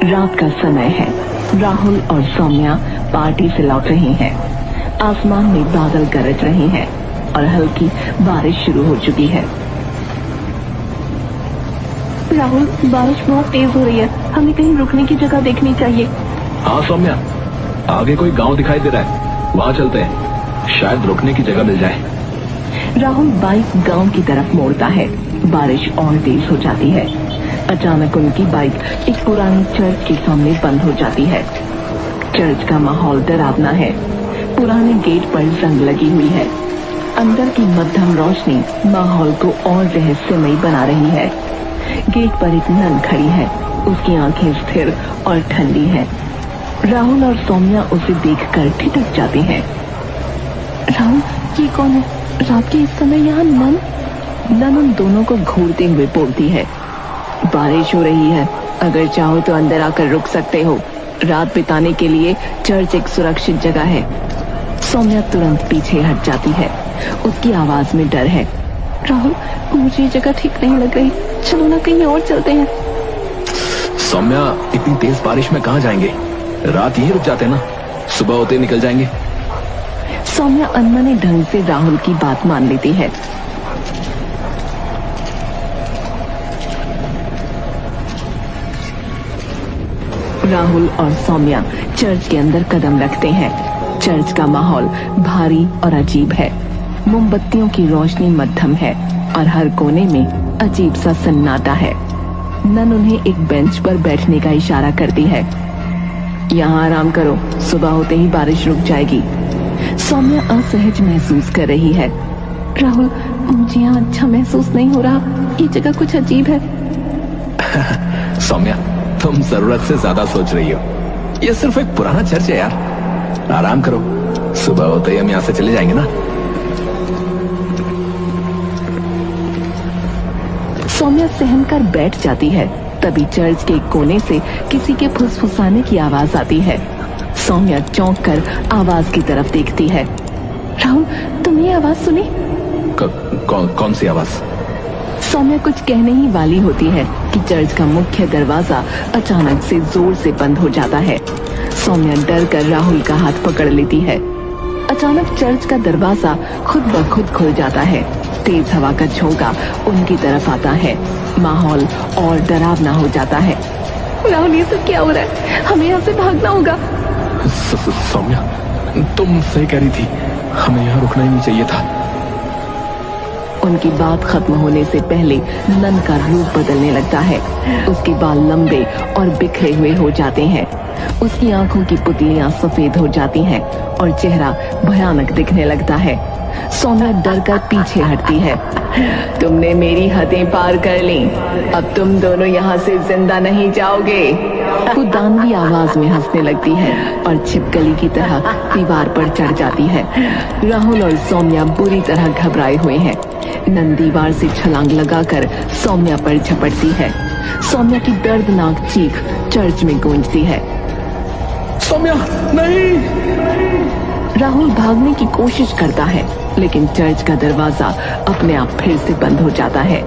रात का समय है। राहुल और सौम्या पार्टी से लौट रही हैं। आसमान में बादल गरज रहे हैं और हल्की बारिश शुरू हो चुकी है। राहुल, बारिश बहुत तेज हो रही है, हमें कहीं रुकने की जगह देखनी चाहिए। हाँ सौम्या, आगे कोई गांव दिखाई दे रहा है, वहाँ चलते हैं, शायद रुकने की जगह मिल जाए। राहुल बाइक गांव की तरफ मोड़ता है। बारिश और तेज हो जाती है। अचानक उनकी बाइक एक पुरानी चर्च के सामने बंद हो जाती है। चर्च का माहौल डरावना है। पुराने गेट पर जंग लगी हुई है। अंदर की मध्यम रोशनी माहौल को और रहस्यमयी बना रही है। गेट पर एक नन खड़ी है। उसकी आंखें स्थिर और ठंडी हैं। राहुल और सौम्या उसे देखकर ठिठक जाते हैं। राहुल, ये कौन है? रात के इस समय यहाँ नन उन दोनों को घूरते हुए बोलती है। बारिश हो रही है, अगर चाहो तो अंदर आकर रुक सकते हो। रात बिताने के लिए चर्च एक सुरक्षित जगह है। सौम्या तुरंत पीछे हट जाती है। उसकी आवाज में डर है। राहुल, मुझे ये जगह ठीक नहीं लग रही, चलो ना कहीं और चलते हैं। सौम्या, इतनी तेज बारिश में कहाँ जाएंगे? रात यहीं रुक जाते ना, सुबह होते निकल जाएंगे। सौम्या अनमने ढंग से राहुल की बात मान लेती है। राहुल और सौम्या चर्च के अंदर कदम रखते हैं। चर्च का माहौल भारी और अजीब है। मोमबत्तियों की रोशनी मध्यम है और हर कोने में अजीब सा सन्नाटा है। नन उन्हें एक बेंच पर बैठने का इशारा करती है। यहाँ आराम करो, सुबह होते ही बारिश रुक जाएगी। सौम्या असहज महसूस कर रही है। राहुल, मुझे यहाँ अच्छा महसूस नहीं हो रहा, ये जगह कुछ अजीब है। सौम्या, तुम जरूरत से ज्यादा सोच रही हो। ये सिर्फ एक पुराना चर्च है यार, आराम करो, सुबह होते ही हम यहाँ से चले जाएंगे ना। सौम्या सहम कर बैठ जाती है। तभी चर्च के कोने से किसी के फुसफुसाने की आवाज आती है। सौम्या चौंक कर आवाज की तरफ देखती है। राहुल, तुम ये आवाज सुनी? कौन सी आवाज? सौम्या कुछ कहने ही वाली होती है कि चर्च का मुख्य दरवाजा अचानक से जोर से बंद हो जाता है। सौम्या डर कर राहुल का हाथ पकड़ लेती है। अचानक चर्च का दरवाजा खुद ब खुद खुल जाता है। तेज हवा का झोंका उनकी तरफ आता है। माहौल और डरावना हो जाता है। राहुल, ये सब क्या हो रहा है? हमें यहाँ से भागना होगा। सौम्या, तुम सही कह रही थी, हमें यहाँ रुकना ही नहीं चाहिए था। उनकी बात खत्म होने से पहले नन का रूप बदलने लगता है। उसके बाल लंबे और बिखरे हुए हो जाते हैं। उसकी आंखों की पुतलियां सफेद हो जाती हैं और चेहरा भयानक दिखने लगता है। सौम्या डर कर पीछे हटती है। तुमने मेरी हदें पार कर ली, अब तुम दोनों यहाँ से जिंदा नहीं जाओगे। वो दानवी आवाज में हंसने लगती है और छिपकली की तरह दीवार पर चढ़ जाती है। राहुल और सौम्या बुरी तरह घबराए हुए हैं। नन दीवार से छलांग लगाकर सौम्या पर झपटती है। सौम्या की दर्दनाक चीख चर्च में गूंजती है। सौम्या, नहीं! राहुल भागने की कोशिश करता है, लेकिन चर्च का दरवाजा अपने आप फिर से बंद हो जाता है।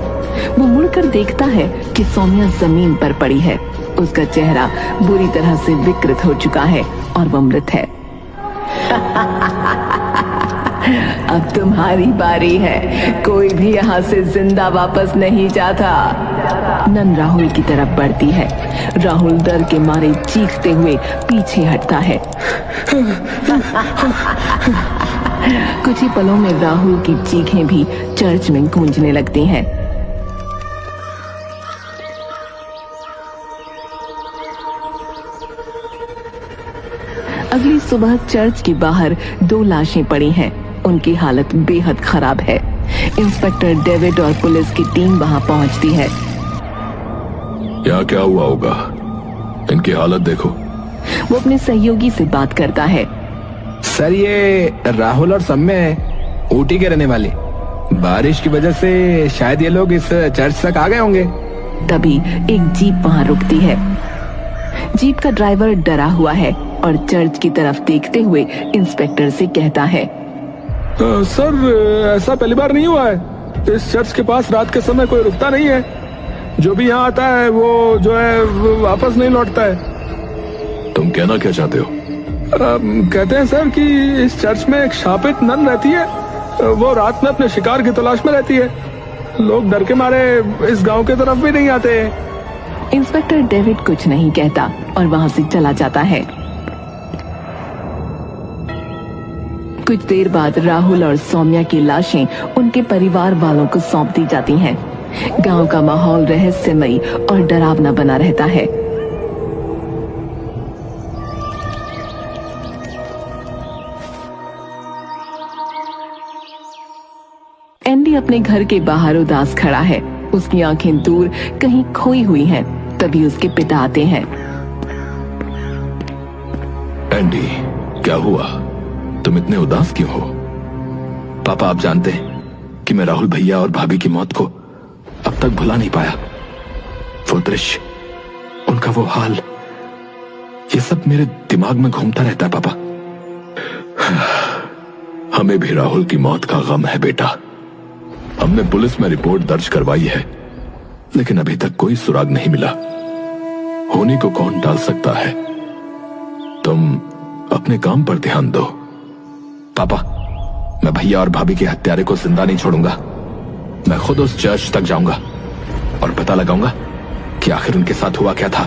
वो मुड़कर देखता है कि सौम्या जमीन पर पड़ी है। उसका चेहरा बुरी तरह से विकृत हो चुका है और वो मृत है। अब तुम्हारी बारी है, कोई भी यहाँ से जिंदा वापस नहीं जाता। नन राहुल की तरफ बढ़ती है। राहुल डर के मारे चीखते हुए पीछे हटता है। कुछ ही पलों में राहुल की चीखें भी चर्च में गूंजने लगती हैं। अगली सुबह चर्च के बाहर 2 लाशें पड़ी हैं। उनकी हालत बेहद खराब है। इंस्पेक्टर डेविड और पुलिस की टीम वहां पहुंचती है। क्या हुआ होगा? इनकी हालत देखो। वो अपने सहयोगी से बात करता है। सर, ये राहुल और सौम्या ऊटी के रहने वाले, बारिश की वजह से शायद ये लोग इस चर्च तक आ गए होंगे। तभी एक जीप वहां रुकती है। जीप का ड्राइवर डरा हुआ है और चर्च की तरफ देखते हुए इंस्पेक्टर से कहता है, सर, ऐसा पहली बार नहीं हुआ है। इस चर्च के पास रात के समय कोई रुकता नहीं है। जो भी यहाँ आता है वो जो है वो वापस नहीं लौटता है। तुम कहना क्या चाहते हो? कहते हैं सर कि इस चर्च में एक शापित नन रहती है। वो रात में अपने शिकार की तलाश में रहती है। लोग डर के मारे इस गांव की तरफ भी नहीं आते। इंस्पेक्टर डेविड कुछ नहीं कहता और वहां से चला जाता है। कुछ देर बाद राहुल और सौम्या की लाशें उनके परिवार वालों को सौंप दी जाती हैं। गांव का माहौल रहस्यमयी और डरावना बना रहता है। एंडी अपने घर के बाहर उदास खड़ा है। उसकी आंखें दूर कहीं खोई हुई हैं। तभी उसके पिता आते हैं। एंडी, क्या हुआ? तुम इतने उदास क्यों हो? पापा, आप जानते हैं कि मैं राहुल भैया और भाभी की मौत को अब तक भुला नहीं पाया। वो दृश्य, उनका वो हाल, ये सब मेरे दिमाग में घूमता रहता है पापा। हमें भी राहुल की मौत का गम है बेटा। हमने पुलिस में रिपोर्ट दर्ज करवाई है, लेकिन अभी तक कोई सुराग नहीं मिला। होनी को कौन टाल सकता है? तुम अपने काम पर ध्यान दो। पापा, मैं भैया और भाभी के हत्यारे को जिंदा नहीं छोड़ूंगा। मैं खुद उस चर्च तक जाऊंगा और पता लगाऊंगा कि आखिर उनके साथ हुआ क्या था।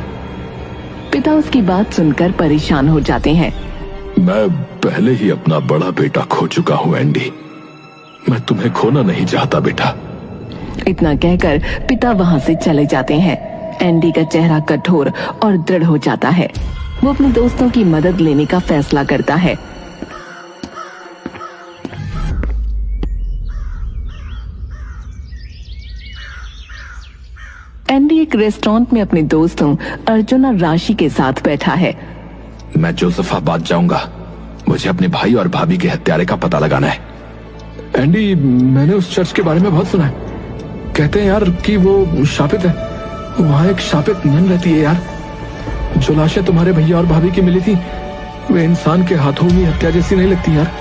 पिता उसकी बात सुनकर परेशान हो जाते हैं। मैं पहले ही अपना बड़ा बेटा खो चुका हूं एंडी। मैं तुम्हें खोना नहीं चाहता बेटा। इतना कहकर पिता वहां से चले जाते हैं। एंडी का चेहरा कठोर और दृढ़ हो जाता है। वो अपने दोस्तों की मदद लेने का फैसला करता है। एंडी एक रेस्टोरेंट में अपने दोस्तों अर्जुन और राशि के साथ बैठा है। मैं जोसेफाबाद जाऊंगा। मुझे अपने भाई और भाभी के हत्यारे का पता लगाना है। एंडी, मैंने उस चर्च के बारे में बहुत सुना है। कहते हैं यार कि वो शापित है। वहां एक शापित नन रहती है यार। जो लाशें तुम्हारे भैया और भाभी की मिली थी, वे इंसान के हाथों में हत्या जैसी नहीं लगती यार।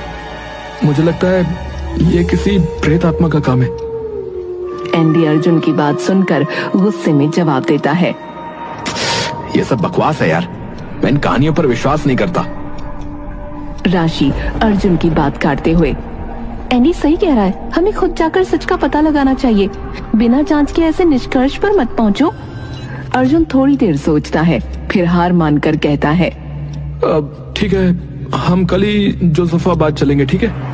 मुझे लगता है ये किसी प्रेत आत्मा का काम है। एंडी अर्जुन की बात सुनकर गुस्से में जवाब देता है। ये सब बकवास है यार। मैं इन कहानियों पर विश्वास नहीं करता। राशि अर्जुन की बात काटते हुए, एंडी सही कह रहा है। हमें खुद जाकर सच का पता लगाना चाहिए। बिना जांच के ऐसे निष्कर्ष पर मत पहुंचो। अर्जुन थोड़ी देर सोचता है, फिर हार मानकर कहता है, ठीक है, हम कल ही जोसेफाबाद चलेंगे, ठीक है?